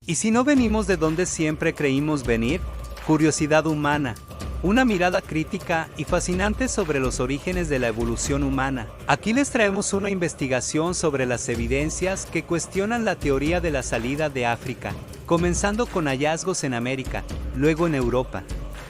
¿Y si no venimos de donde siempre creímos venir? Curiosidad humana. Una mirada crítica y fascinante sobre los orígenes de la evolución humana. Aquí les traemos una investigación sobre las evidencias que cuestionan la teoría de la salida de África, comenzando con hallazgos en América, luego en Europa,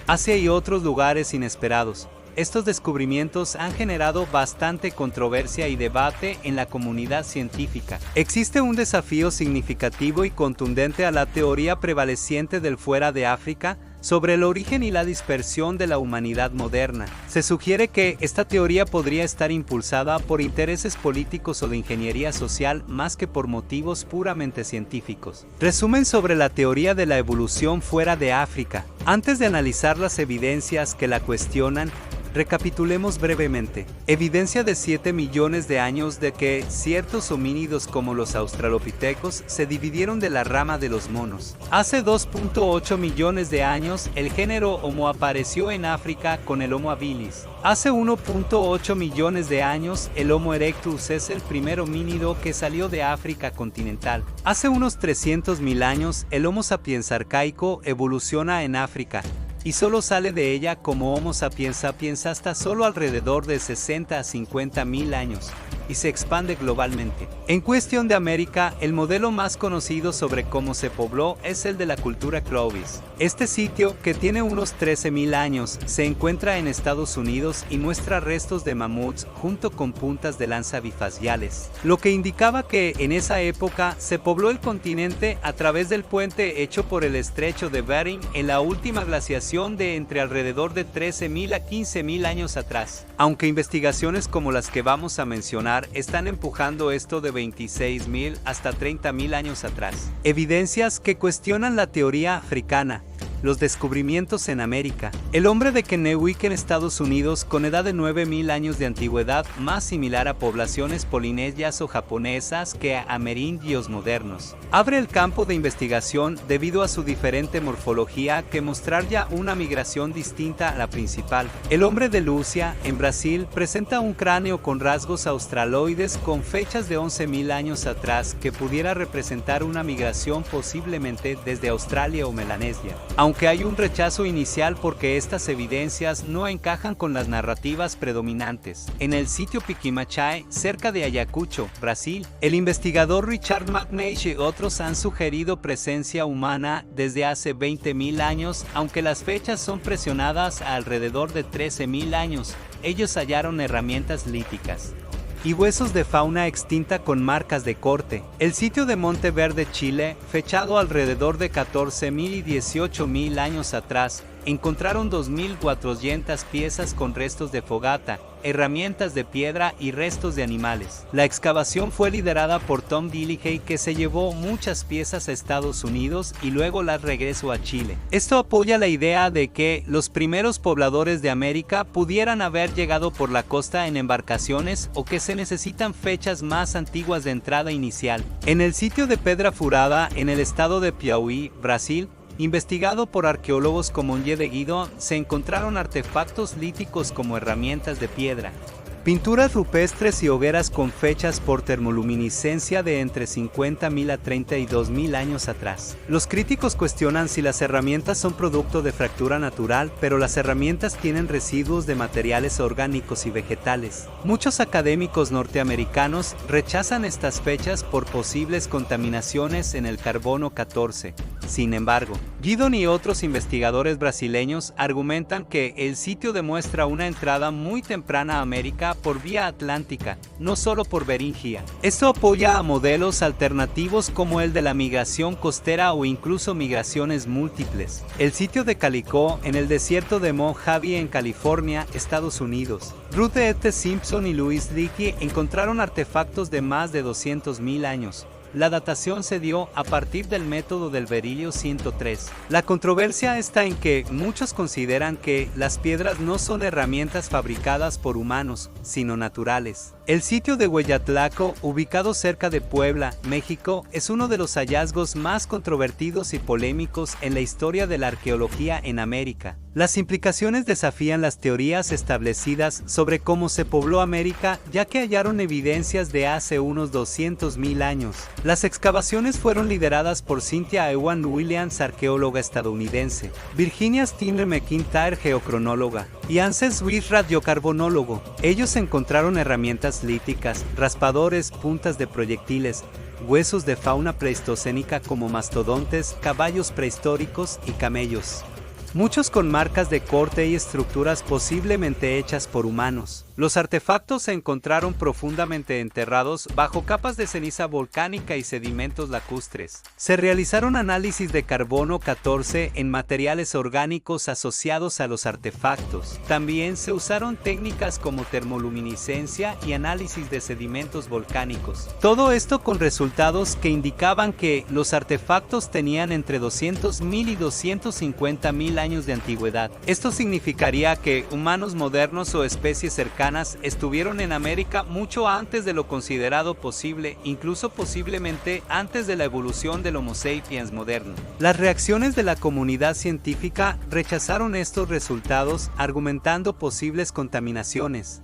Asia y otros lugares inesperados. Estos descubrimientos han generado bastante controversia y debate en la comunidad científica. Existe un desafío significativo y contundente a la teoría prevaleciente del fuera de África sobre el origen y la dispersión de la humanidad moderna. Se sugiere que esta teoría podría estar impulsada por intereses políticos o de ingeniería social más que por motivos puramente científicos. Resumen sobre la teoría de la evolución fuera de África. Antes de analizar las evidencias que la cuestionan, recapitulemos brevemente. Evidencia de 7 millones de años de que ciertos homínidos como los australopithecus se dividieron de la rama de los monos. Hace 2.8 millones de años, el género Homo apareció en África con el Homo habilis. Hace 1.8 millones de años, el Homo erectus es el primer homínido que salió de África continental. Hace unos 300.000 años, el Homo sapiens arcaico evoluciona en África, y solo sale de ella como Homo sapiens sapiens hasta solo alrededor de 60 a 50 mil años, y se expande globalmente. En cuestión de América, el modelo más conocido sobre cómo se pobló es el de la cultura Clovis. Este sitio, que tiene unos 13.000 años, se encuentra en Estados Unidos y muestra restos de mamuts junto con puntas de lanza bifaciales, lo que indicaba que en esa época se pobló el continente a través del puente hecho por el estrecho de Bering en la última glaciación de entre alrededor de 13.000 a 15.000 años atrás. Aunque investigaciones como las que vamos a mencionar están empujando esto de 26.000 hasta 30.000 años atrás. Evidencias que cuestionan la teoría africana. Los descubrimientos en América. El hombre de Kennewick en Estados Unidos, con edad de 9.000 años de antigüedad, más similar a poblaciones polinesias o japonesas que a amerindios modernos, abre el campo de investigación debido a su diferente morfología que mostrar ya una migración distinta a la principal. El hombre de Lúcia, en Brasil, presenta un cráneo con rasgos australoides con fechas de 11.000 años atrás que pudiera representar una migración posiblemente desde Australia o Melanesia. Aunque hay un rechazo inicial porque estas evidencias no encajan con las narrativas predominantes. En el sitio Piquimachay, cerca de Ayacucho, Brasil, el investigador Richard McNeish y otros han sugerido presencia humana desde hace 20.000 años, aunque las fechas son presionadas a alrededor de 13.000 años. Ellos hallaron herramientas líticas y huesos de fauna extinta con marcas de corte. El sitio de Monteverde, Chile, fechado alrededor de 14.000 y 18.000 años atrás, encontraron 2.400 piezas con restos de fogata, herramientas de piedra y restos de animales. La excavación fue liderada por Tom Dilligey, que se llevó muchas piezas a Estados Unidos y luego las regresó a Chile. Esto apoya la idea de que los primeros pobladores de América pudieran haber llegado por la costa en embarcaciones o que se necesitan fechas más antiguas de entrada inicial. En el sitio de Pedra Furada, en el estado de Piauí, Brasil, investigado por arqueólogos como Nye de Guido, se encontraron artefactos líticos como herramientas de piedra, pinturas rupestres y hogueras con fechas por termoluminiscencia de entre 50.000 a 32.000 años atrás. Los críticos cuestionan si las herramientas son producto de fractura natural, pero las herramientas tienen residuos de materiales orgánicos y vegetales. Muchos académicos norteamericanos rechazan estas fechas por posibles contaminaciones en el carbono 14. Sin embargo, Guidon y otros investigadores brasileños argumentan que el sitio demuestra una entrada muy temprana a América por vía atlántica, no solo por Beringia. Esto apoya a modelos alternativos como el de la migración costera o incluso migraciones múltiples. El sitio de Calicó, en el desierto de Mojave en California, Estados Unidos. Ruth E. Simpson y Louis Leakey encontraron artefactos de más de 200.000 años. La datación se dio a partir del método del berilio 103. La controversia está en que muchos consideran que las piedras no son herramientas fabricadas por humanos, sino naturales. El sitio de Hueyatlaco, ubicado cerca de Puebla, México, es uno de los hallazgos más controvertidos y polémicos en la historia de la arqueología en América. Las implicaciones desafían las teorías establecidas sobre cómo se pobló América, ya que hallaron evidencias de hace unos 200.000 años. Las excavaciones fueron lideradas por Cynthia Ewan Williams, arqueóloga estadounidense, Virginia Steinle McIntyre, geocronóloga, y Ansel Swift, radiocarbonólogo. Ellos encontraron herramientas líticas, raspadores, puntas de proyectiles, huesos de fauna pleistocénica como mastodontes, caballos prehistóricos y camellos, muchos con marcas de corte y estructuras posiblemente hechas por humanos. Los artefactos se encontraron profundamente enterrados bajo capas de ceniza volcánica y sedimentos lacustres. Se realizaron análisis de carbono 14 en materiales orgánicos asociados a los artefactos. También se usaron técnicas como termoluminiscencia y análisis de sedimentos volcánicos. Todo esto con resultados que indicaban que los artefactos tenían entre 200.000 y 250.000 años de antigüedad. Esto significaría que humanos modernos o especies cercanas estuvieron en América mucho antes de lo considerado posible, incluso posiblemente antes de la evolución del Homo sapiens moderno. Las reacciones de la comunidad científica rechazaron estos resultados, argumentando posibles contaminaciones,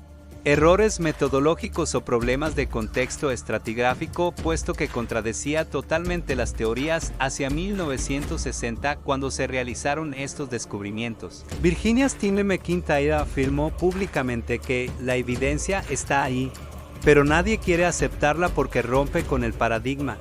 errores metodológicos o problemas de contexto estratigráfico, puesto que contradecía totalmente las teorías hacia 1960 cuando se realizaron estos descubrimientos. Virginia Steinle McIntyre afirmó públicamente que la evidencia está ahí, pero nadie quiere aceptarla porque rompe con el paradigma.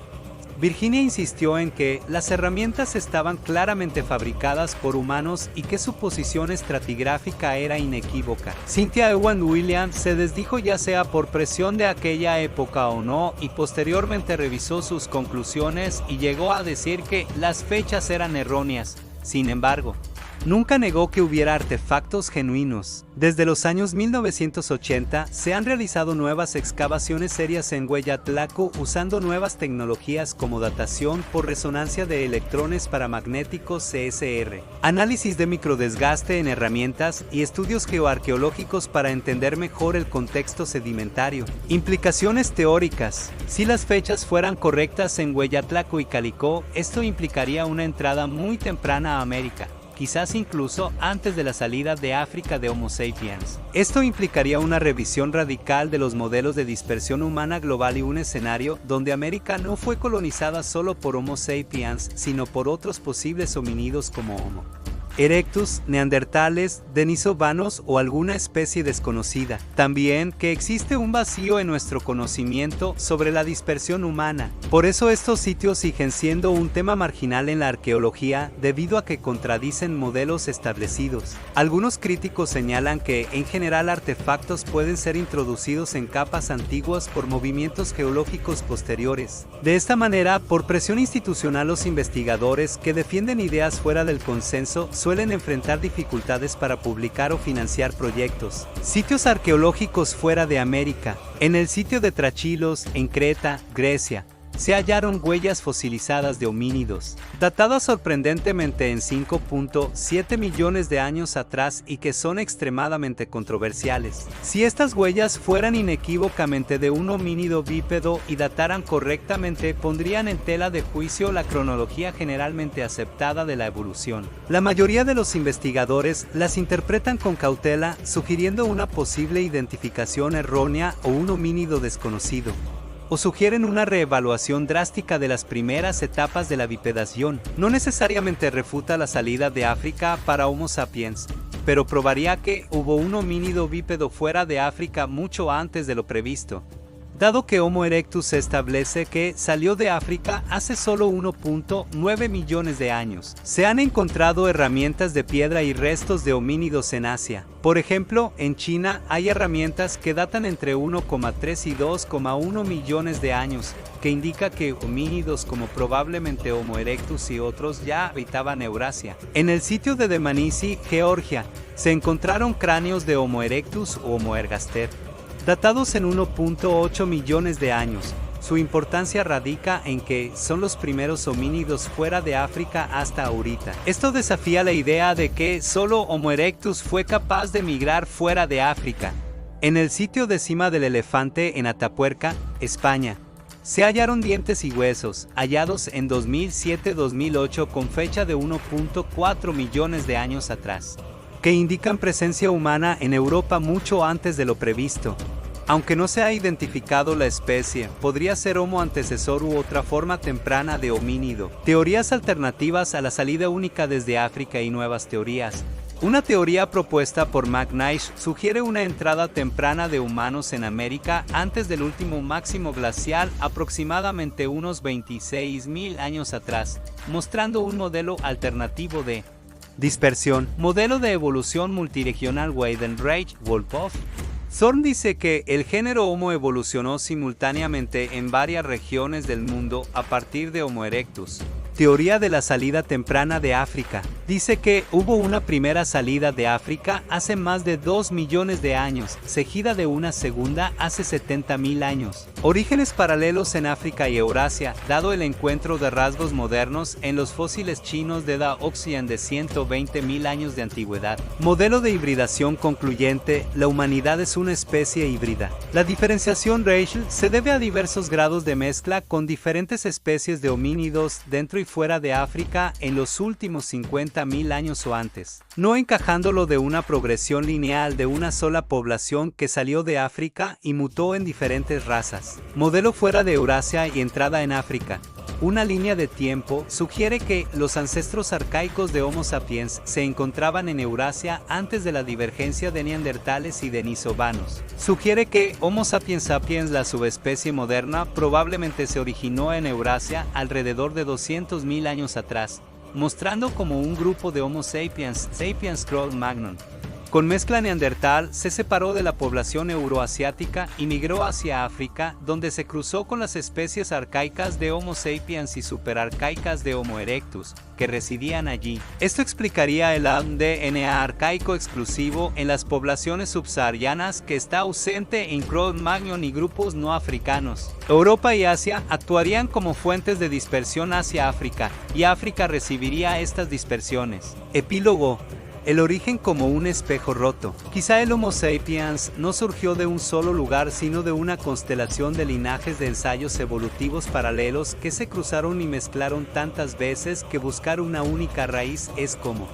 Virginia insistió en que las herramientas estaban claramente fabricadas por humanos y que su posición estratigráfica era inequívoca. Cynthia Ewan Williams se desdijo, ya sea por presión de aquella época o no, y posteriormente revisó sus conclusiones y llegó a decir que las fechas eran erróneas. Sin embargo, nunca negó que hubiera artefactos genuinos. Desde los años 1980 se han realizado nuevas excavaciones serias en Hueyatlaco usando nuevas tecnologías como datación por resonancia de electrones paramagnéticos CSR, análisis de microdesgaste en herramientas y estudios geoarqueológicos para entender mejor el contexto sedimentario. Implicaciones teóricas. Si las fechas fueran correctas en Hueyatlaco y Calicó, esto implicaría una entrada muy temprana a América, quizás incluso antes de la salida de África de Homo sapiens. Esto implicaría una revisión radical de los modelos de dispersión humana global y un escenario donde América no fue colonizada solo por Homo sapiens, sino por otros posibles homínidos como Homo erectus, neandertales, denisovanos o alguna especie desconocida. También que existe un vacío en nuestro conocimiento sobre la dispersión humana. Por eso estos sitios siguen siendo un tema marginal en la arqueología debido a que contradicen modelos establecidos. Algunos críticos señalan que en general artefactos pueden ser introducidos en capas antiguas por movimientos geológicos posteriores. De esta manera, por presión institucional, los investigadores que defienden ideas fuera del consenso suelen enfrentar dificultades para publicar o financiar proyectos. Sitios arqueológicos fuera de América. En el sitio de Trachilos, en Creta, Grecia, se hallaron huellas fosilizadas de homínidos, datadas sorprendentemente en 5.7 millones de años atrás y que son extremadamente controversiales. Si estas huellas fueran inequívocamente de un homínido bípedo y dataran correctamente, pondrían en tela de juicio la cronología generalmente aceptada de la evolución. La mayoría de los investigadores las interpretan con cautela, sugiriendo una posible identificación errónea o un homínido desconocido, o sugieren una reevaluación drástica de las primeras etapas de la bipedación. No necesariamente refuta la salida de África para Homo sapiens, pero probaría que hubo un homínido bípedo fuera de África mucho antes de lo previsto, dado que Homo erectus se establece que salió de África hace solo 1.9 millones de años. Se han encontrado herramientas de piedra y restos de homínidos en Asia. Por ejemplo, en China hay herramientas que datan entre 1,3 y 2,1 millones de años, que indica que homínidos como probablemente Homo erectus y otros ya habitaban Eurasia. En el sitio de Dmanisi, Georgia, se encontraron cráneos de Homo erectus o Homo ergaster, datados en 1.8 millones de años. Su importancia radica en que son los primeros homínidos fuera de África hasta ahorita. Esto desafía la idea de que solo Homo erectus fue capaz de migrar fuera de África. En el sitio de Cima del Elefante en Atapuerca, España, se hallaron dientes y huesos, hallados en 2007-2008 con fecha de 1.4 millones de años atrás, que indican presencia humana en Europa mucho antes de lo previsto. Aunque no se ha identificado la especie, podría ser Homo antecesor u otra forma temprana de homínido. Teorías alternativas a la salida única desde África y nuevas teorías. Una teoría propuesta por McNeish sugiere una entrada temprana de humanos en América antes del último máximo glacial, aproximadamente unos 26.000 años atrás, mostrando un modelo alternativo de dispersión. Modelo de evolución multiregional Weidenreich-Wolpoff. Thorne dice que el género Homo evolucionó simultáneamente en varias regiones del mundo a partir de Homo erectus. Teoría de la salida temprana de África. Dice que hubo una primera salida de África hace más de 2 millones de años, seguida de una segunda hace 70.000 años. Orígenes paralelos en África y Eurasia, dado el encuentro de rasgos modernos en los fósiles chinos de Daoxian de 120.000 años de antigüedad. Modelo de hibridación concluyente, la humanidad es una especie híbrida. La diferenciación racial se debe a diversos grados de mezcla con diferentes especies de homínidos dentro y fuera de África en los últimos 50.000 años o antes, no encajándolo de una progresión lineal de una sola población que salió de África y mutó en diferentes razas. Modelo fuera de Eurasia y entrada en África. Una línea de tiempo sugiere que los ancestros arcaicos de Homo sapiens se encontraban en Eurasia antes de la divergencia de neandertales y denisovanos. Sugiere que Homo sapiens sapiens, la subespecie moderna, probablemente se originó en Eurasia alrededor de 200.000 años atrás, mostrando como un grupo de Homo sapiens, Sapiens Cro-Magnon. Con mezcla neandertal, se separó de la población euroasiática y migró hacia África, donde se cruzó con las especies arcaicas de Homo sapiens y superarcaicas de Homo erectus, que residían allí. Esto explicaría el DNA arcaico exclusivo en las poblaciones subsaharianas que está ausente en Cro-Magnon y grupos no africanos. Europa y Asia actuarían como fuentes de dispersión hacia África, y África recibiría estas dispersiones. Epílogo. El origen como un espejo roto. Quizá el Homo sapiens no surgió de un solo lugar, sino de una constelación de linajes de ensayos evolutivos paralelos que se cruzaron y mezclaron tantas veces que buscar una única raíz es como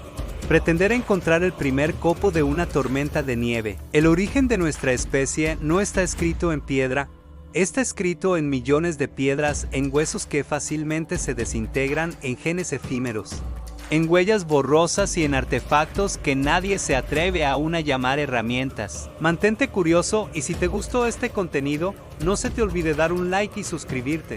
pretender encontrar el primer copo de una tormenta de nieve. El origen de nuestra especie no está escrito en piedra. Está escrito en millones de piedras, en huesos que fácilmente se desintegran, en genes efímeros, en huellas borrosas y en artefactos que nadie se atreve aún a llamar herramientas. Mantente curioso y si te gustó este contenido, no se te olvide dar un like y suscribirte.